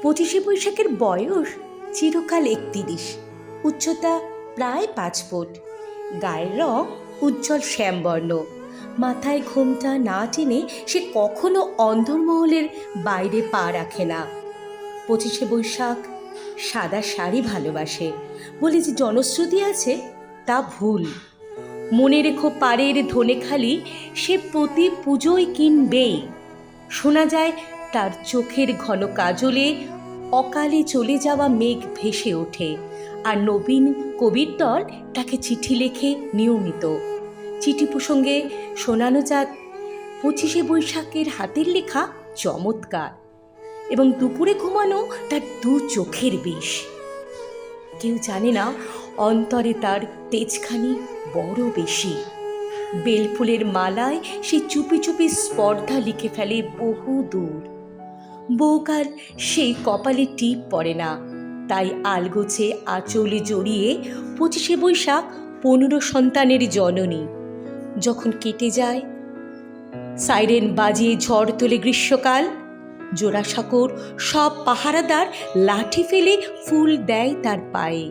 পঁচিশে বৈশাখের বয়স চিরকাল ৩১, উচ্চতা প্রায় ৫ ফুট, গায়ের রং উজ্জ্বল শ্যামবর্ণ। মাথায় ঘোমটা না টেনে সে কখনো অন্দরমহলের বাইরে পা রাখে না। পঁচিশে বৈশাখ সাদা শাড়ি ভালোবাসে বলে যে জনশ্রুতি আছে তা ভুল। মনে রেখো পাড়ের ধনেখালি সে প্রতি পুজোয় কিনবেই। শোনা যায় তার চোখের ঘন কাজলে অকালে চলে যাওয়া মেঘ ভেসে ওঠে, আর নবীন কবির দল তাকে চিঠি লেখে নিয়মিত। চিঠি প্রসঙ্গে শোনানো যাক, পঁচিশে বৈশাখের হাতের লেখা চমৎকার এবং দুপুরে ঘুমানো তার দু চোখের বিষ। কেউ জানে না অন্তরে তার তেজখানি বড় বেশি। বেলফুলের মালায় সে চুপি চুপি স্পর্ধা লিখে ফেলে বহু দূর। বউকার সেই কপালে টিপ পড়ে না, তাই আলগোছে আঁচলে জড়িয়ে পঁচিশে বৈশাখ 15 সন্তানের জননী। যখন কেটে যায় সাইরেন বাজিয়ে ঝড় তোলে গ্রীষ্মকাল, জোড়াসাঁকোর সব পাহারাদার লাঠি ফেলে ফুল দেয় তার পায়ে।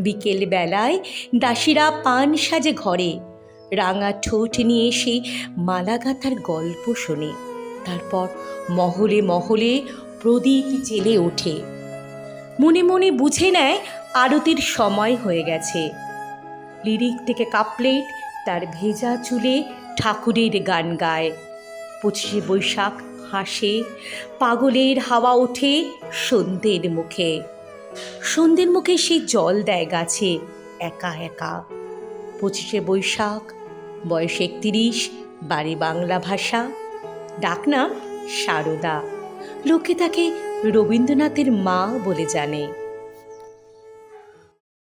বিকেল বেলায় দাসীরা পান সাজে ঘরে, রাঙা ঠোঁট নিয়ে সেই মালাগাথার গল্প শোনে। তারপর মহলে মহলে প্রদীপ জেলে ওঠে। মনে মনে বুঝে নেয় আরতির সময় হয়ে গেছে। লিরিক থেকে কাপলেট তার ভেজা চুলে ঠাকুরের গান গায়। পঁচিশে বৈশাখ হাসে, পাগলের হাওয়া ওঠে সন্ধ্যের মুখে। সন্ধ্যের মুখে সে জল দেয় গাছে একা একা। পঁচিশে বৈশাখ, বয়স ৩১, বাড়ি বাংলা ভাষা, ডাকনাম সারদা। লোকে তাকে রবীন্দ্রনাথের মা বলে জানে।